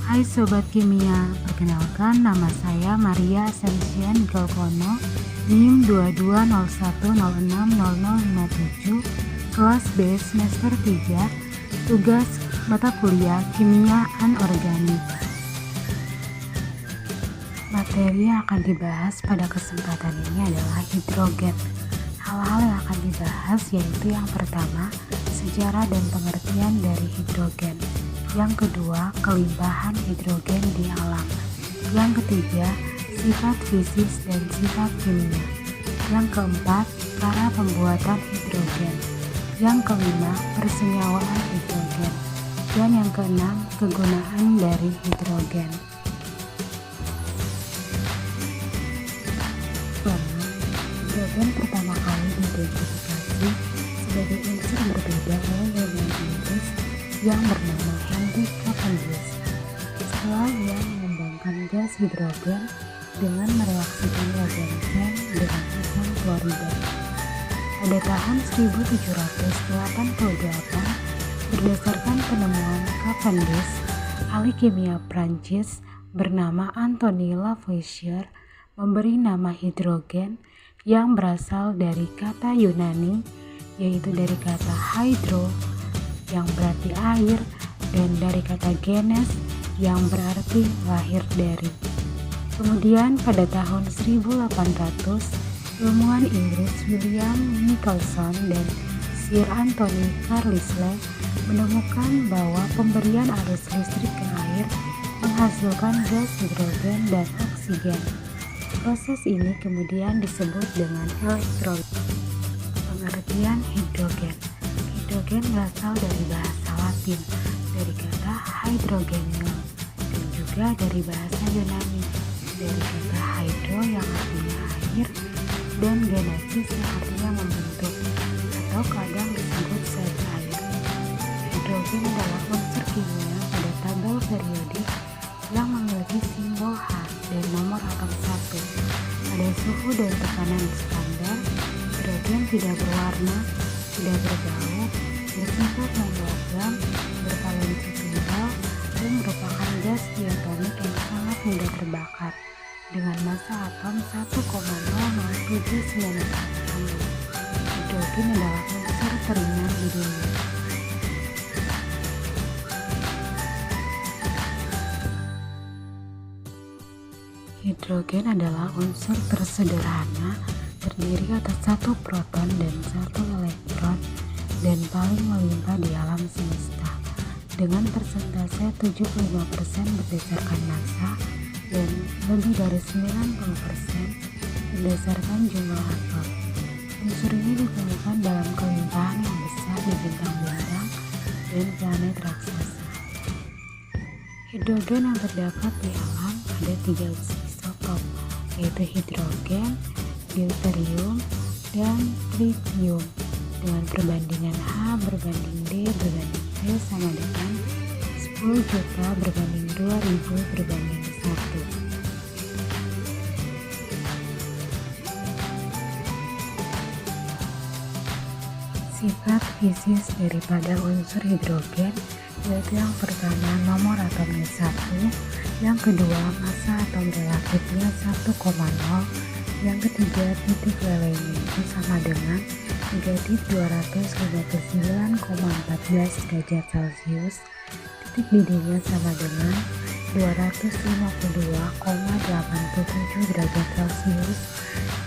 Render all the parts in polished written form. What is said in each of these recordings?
Hai Sobat Kimia, perkenalkan nama saya Maria Ascension Galkono, NIM 2201060057, kelas B semester 3, tugas mata kuliah Kimia Anorganik. Materi yang akan dibahas pada kesempatan ini adalah hidrogen. Hal-hal yang akan dibahas yaitu yang pertama, sejarah dan pengertian dari hidrogen. Yang kedua, kelimpahan hidrogen di alam. Yang ketiga, sifat fisis dan sifat kimia. Yang keempat, cara pembuatan hidrogen. Yang kelima, persenyawaan hidrogen. Dan yang keenam, kegunaan dari hidrogen. Hidrogen pertama kali diidentifikasi sebagai unsur berbeda oleh ilmuwan Inggris yang bernama Henry Cavendish. Setelah ia mengembangkan gas hidrogen dengan mereaksikan reagen dengan asam klorida. Pada tahun 1788, berdasarkan penemuan Cavendish, ahli kimia Prancis bernama Anthony Lavoisier memberi nama hidrogen yang berasal dari kata Yunani, yaitu dari kata hydro yang berarti air dan dari kata genes yang berarti lahir dari. Kemudian pada tahun 1800, ilmuwan Inggris William Nicholson dan Sir Anthony Carlisle menemukan bahwa pemberian arus listrik ke air menghasilkan gas hidrogen dan oksigen. Proses ini kemudian disebut dengan elektrolis. Pengertian hidrogen. Hidrogen berasal dari bahasa Latin, dari kata hydrogenium, dan juga dari bahasa Yunani, dari kata hydro yang artinya air, dan genesis yang artinya membentuk, atau kadang disebut zat air. Hidrogen adalah unsur kimia pada tabel periodik yang memiliki simbol H dan nomor atom 1. Pada suhu dan tekanan standar, hidrogen tidak berwarna, tidak berbau, bersifat monogam, bervalensi tunggal, dan merupakan gas diatonik yang sangat mudah terbakar dengan massa atom 1,0079 gram. Hidrogen adalah unsur teringan di dunia. Hidrogen adalah unsur tersederhana, terdiri atas satu proton dan satu elektron, dan paling melimpah di alam semesta, dengan persentase 75% berdasarkan massa dan lebih dari 90% berdasarkan jumlah atom. Unsur ini ditemukan dalam kelimpahan yang besar di bintang-bintang dan planet raksasa. Hidrogen yang terdapat di alam ada 3 isotop, yaitu hidrogen, deuterium, dan tritium, dengan perbandingan H berbanding D berbanding T sama dengan 10 juta berbanding 2000 berbanding 1. Sifat fisis daripada unsur hidrogen yaitu yang pertama nomor atomnya 1, yang kedua massa atom relatifnya 1,0, yang ketiga titik lelehnya itu sama dengan negatif 259,14 derajat Celcius, titik didihnya sama dengan 252,87 derajat Celcius,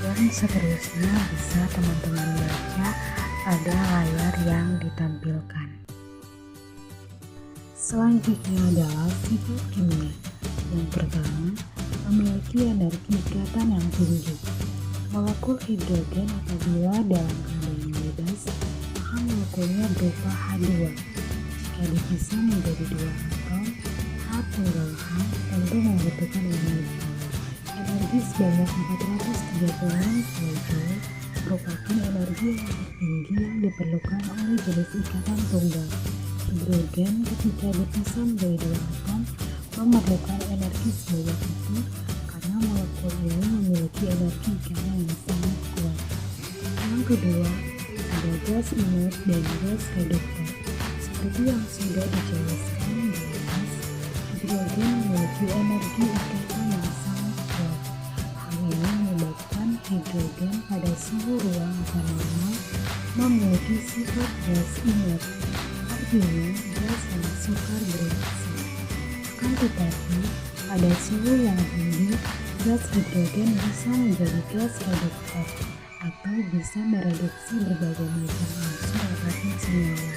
dan seterusnya bisa teman-teman baca pada layar yang ditampilkan. Selanjutnya adalah sifat kimia. Yang pertama, memiliki energi ikatan yang tinggi. Molekul hidrogen apabila dalam keadaan bebas, maka molekulnya berupa H2. Jika dipisah menjadi 2 atom, H tunggal H tentu membutuhkan energi. Energi sebanyak 436 kilojoule merupakan energi yang tertinggi yang diperlukan oleh jenis ikatan tunggal. Hidrogen ketika dipisah menjadi 2 atom memerlukan energi sebanyak itu karena molekul ini memiliki energi ikatan yang sangat kuat. Yang kedua, ada gas inert dan gas reduktor. Seperti yang sudah dijelaskan di atas, hidrogen memiliki energi ikatan yang sangat kuat. Hal ini menyebabkan hidrogen pada suhu ruang atau normal memiliki sifat gas inert, artinya gas yang sukar bereaksi. Akan tetapi, pada suhu yang tinggi, gas hidrogen bisa menjadi gas reduktor atau bisa mereduksi berbagai macam unsur ataupun senyawa.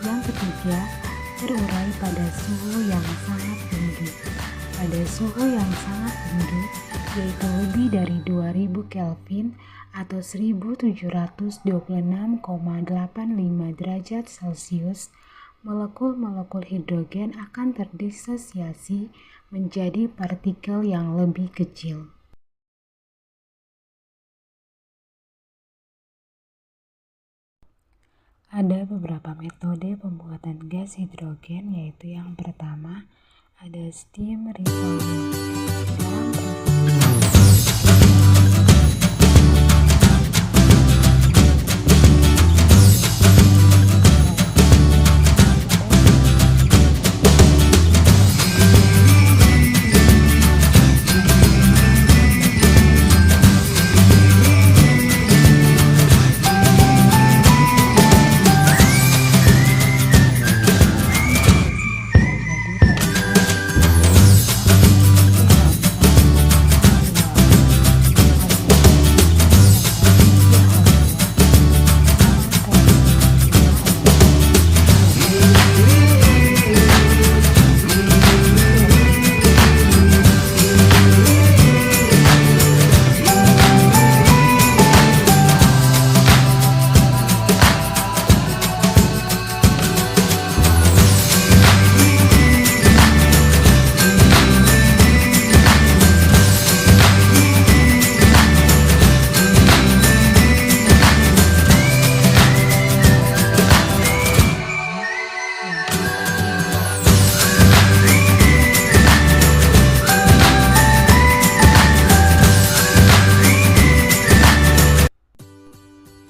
Yang ketiga, terurai pada suhu yang sangat tinggi. Pada suhu yang sangat tinggi, yaitu lebih dari 2000 Kelvin atau 1726,85 derajat Celcius, molekul-molekul hidrogen akan terdisosiasi menjadi partikel yang lebih kecil. Ada beberapa metode pembuatan gas hidrogen, yaitu yang pertama ada steam reforming. Dalam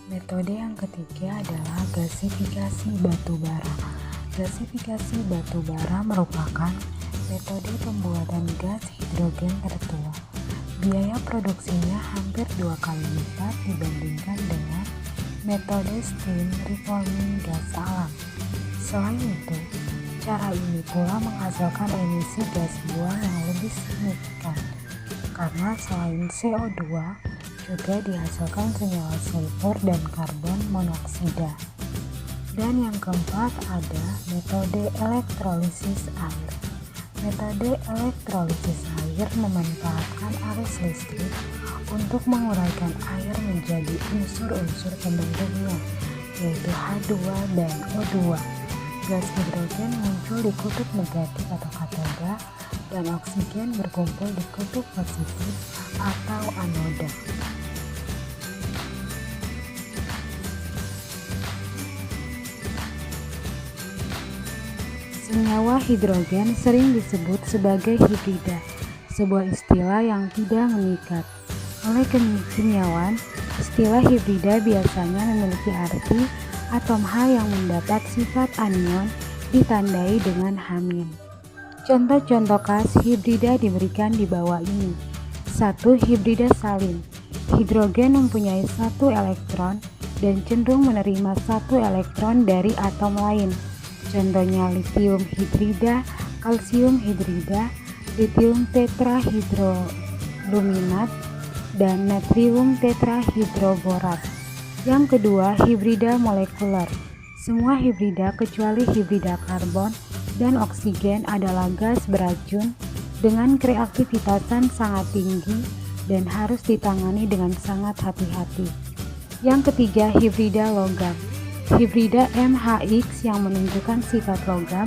metode yang ketiga adalah gasifikasi batu bara. Gasifikasi batu bara merupakan metode pembuatan gas hidrogen tertua. Biaya produksinya hampir 2 kali lipat dibandingkan dengan metode steam reforming gas alam. Selain itu, cara ini pula menghasilkan emisi gas buang yang lebih signifikan, karena selain CO2, juga dihasilkan senyawa sulfur dan karbon monoksida. Dan yang keempat ada metode elektrolisis air. Metode elektrolisis air memanfaatkan arus listrik untuk menguraikan air menjadi unsur-unsur pembentuknya, yaitu H2 dan O2. Gas hidrogen muncul di kutub negatif atau katoda, dan oksigen berkumpul di kutub positif atau anoda. Senyawa hidrogen sering disebut sebagai hibrida, sebuah istilah yang tidak mengikat. Oleh kimiawan, istilah hibrida biasanya memiliki arti atom H yang mendapat sifat anion ditandai dengan H-. Contoh-contoh khas hibrida diberikan di bawah ini. 1. Hibrida salin. Hidrogen mempunyai 1 elektron dan cenderung menerima 1 elektron dari atom lain. Contohnya litium hidrida, kalsium hidrida, litium tetrahidroluminat, dan natrium tetrahidroborat. Yang kedua, hibrida molekuler. Semua hibrida kecuali hibrida karbon dan oksigen adalah gas beracun dengan reaktivitasan sangat tinggi dan harus ditangani dengan sangat hati-hati. Yang ketiga, hibrida logam. Hibrida MHX yang menunjukkan sifat logam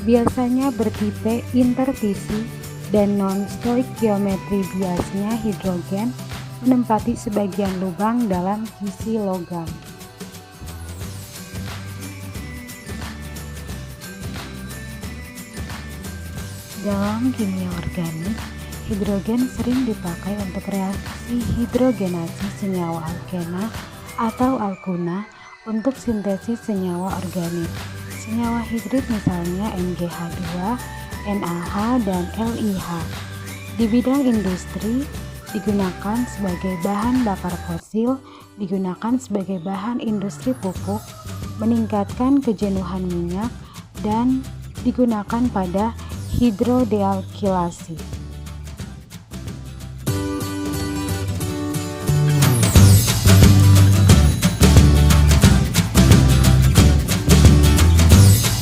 biasanya bertipe interfisi dan non-stoichiometri. Biasnya hidrogen menempati sebagian lubang dalam kisi logam. Dalam kimia organik, hidrogen sering dipakai untuk reaksi hidrogenasi senyawa alkena atau alkuna untuk sintesis senyawa organik. Senyawa hidrid misalnya MgH2 NaH, dan LiH. Di bidang industri, digunakan sebagai bahan bakar fosil, digunakan sebagai bahan industri pupuk, meningkatkan kejenuhan minyak, dan digunakan pada hidrodealkilasi.